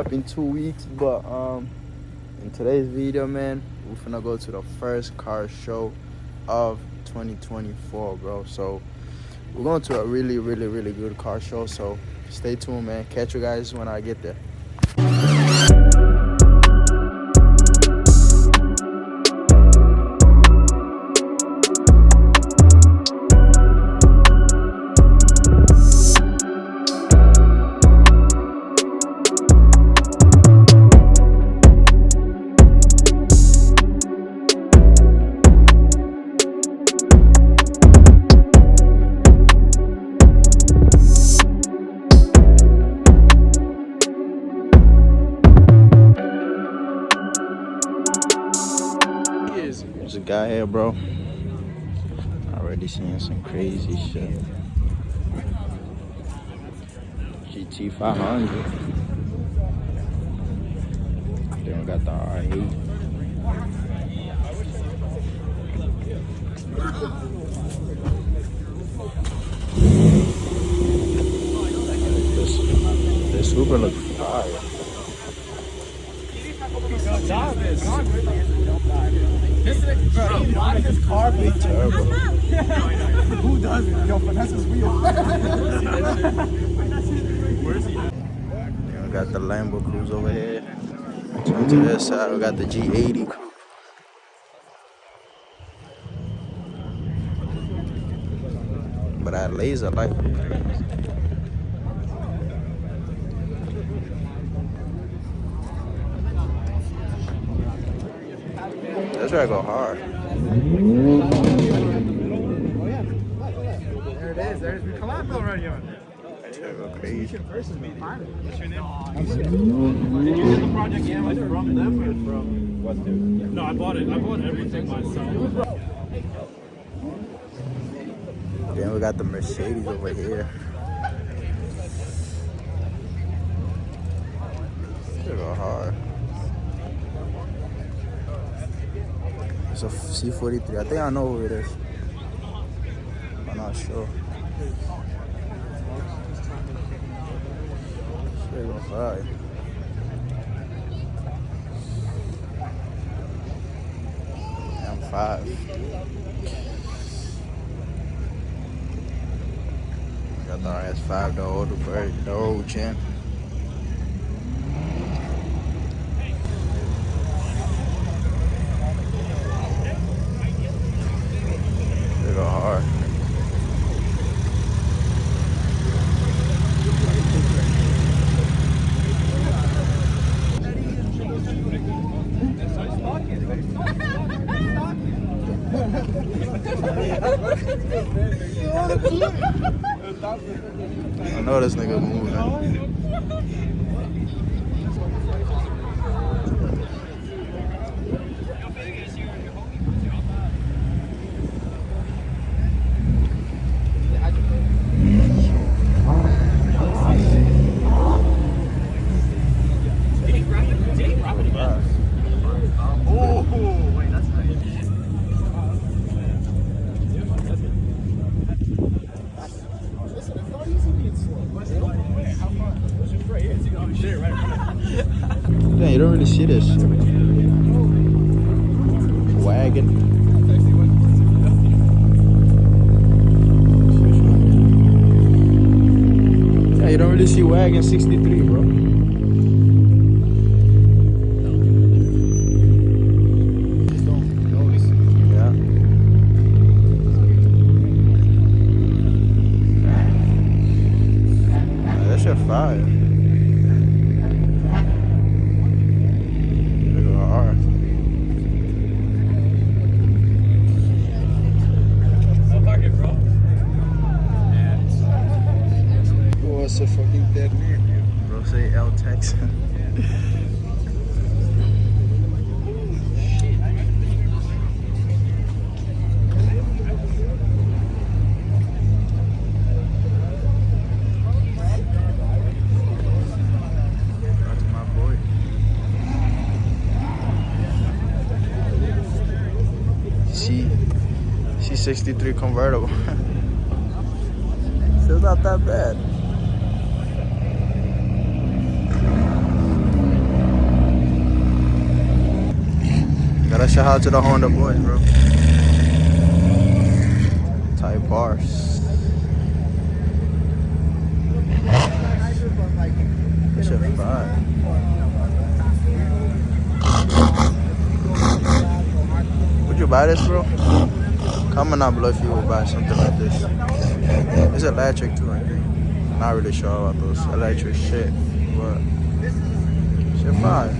Up in 2 weeks, but in today's video, man, we're finna go to the first car show of 2024, bro. So we're going to a really good car show, so stay tuned, man. Catch you guys when I get there. There's a guy here, bro. Already seeing some crazy shit. GT 500. Then we got the R8. This Super looks fire. His car be terrible. Who does it? Yo, finesse his wheel. Where's he at? Yeah, we got the Lambo crews over here. Turn to this side, we got the G80 crew. But that laser light. That's where I go hard. There it is. There's the collab already on there. That's where I go crazy. What's your name? Did you get the project cameras from them or from what dude? No, I bought it. I bought everything myself. Then we got the Mercedes over here. They go hard. It's a C43. I think I know who it is. I'm not sure. They go hard. M5. Got the RS5, the older version, the old gen. They go hard. I know this nigga moving. Yeah, you don't really see this wagon. Yeah, you don't really see wagon 63, bro. Yeah. That shit fire. What's a fucking dead name? Bro, say L Texan. That's my boy. C63 convertible. Still not that bad. Gotta shout out to the Honda boys, bro. Type bars. That shit fire. Would you buy this, bro? Comment down below if you would buy something like this. It's electric too, I think. Not really sure about those electric shit, but shit fire.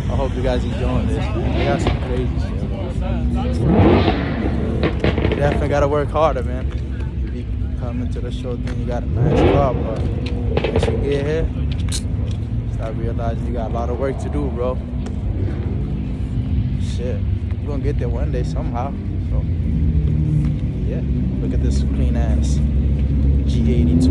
I hope you guys enjoying this. They got some crazy shit. You definitely gotta work harder, man. You be coming to the show, then you got a nice car, but once you get here, start realizing you got a lot of work to do, bro. Shit, you gonna get there one day somehow. So, yeah, look at this clean ass G82.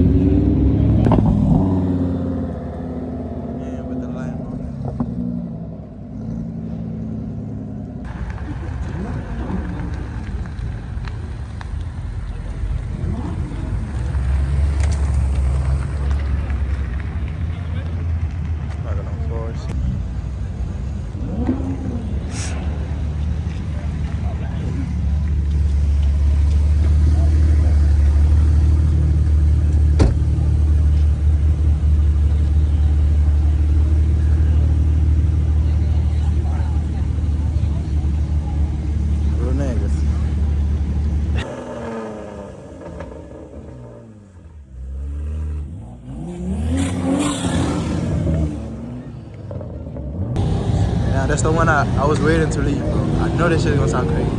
That's the one I was waiting to leave, bro. I know this shit is gonna sound crazy.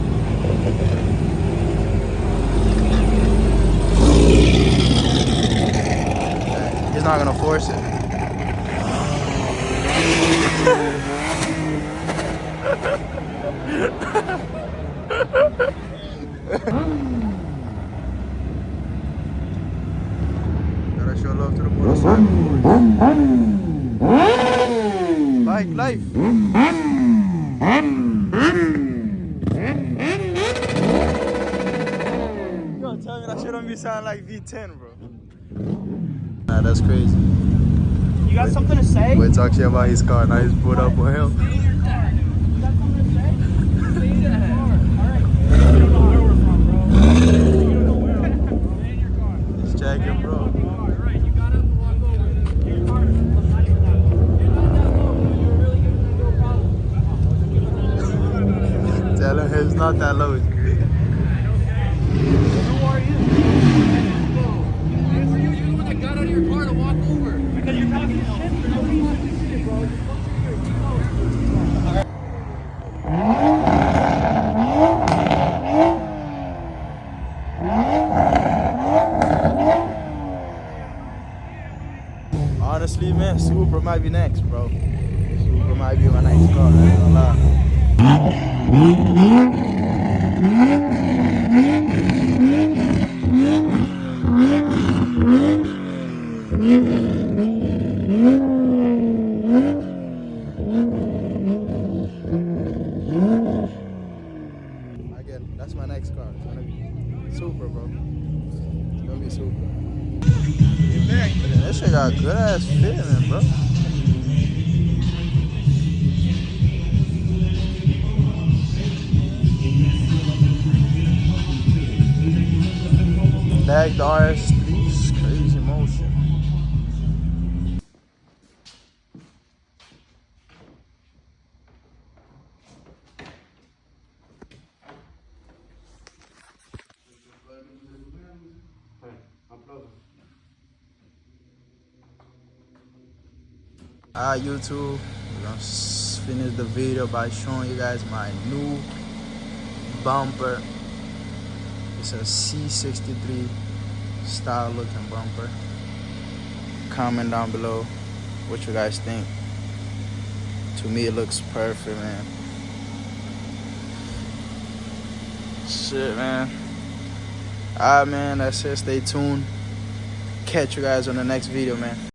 He's not gonna force it. Gotta show love to the motorcycle boys. Bike life. You gonna tell me that shit don't be sound like V10, bro? Nah, that's crazy. You got something to say? Boy talk shit about his car, now he's put up on him. Stay in your car. You got something to say? Stay in your car. Alright. You don't know where we're from, bro. You don't know where we're from, bro. Stay in your car. Just checking, bro. Alright, you got it. Walk over. Get your car. You're not that low. You're really giving me no problem. Tell him it's not that low. Who are you? You're the one that got out of your car to walk over. Honestly, man, Supra might be next, bro. Supra might be my next car. I ain't gonna lie. Again, that's my next car. It's gonna be Supra, bro. It's gonna be Supra. Man, this shit got good ass fitting, bro. Bag the RS3's crazy motion. Alright, YouTube, we're gonna finish the video by showing you guys my new bumper. It's a C43 style looking bumper. Comment down below what you guys think. To me, it looks perfect, man. Shit, man. Alright, man, that's it. Stay tuned. Catch you guys on the next video, man.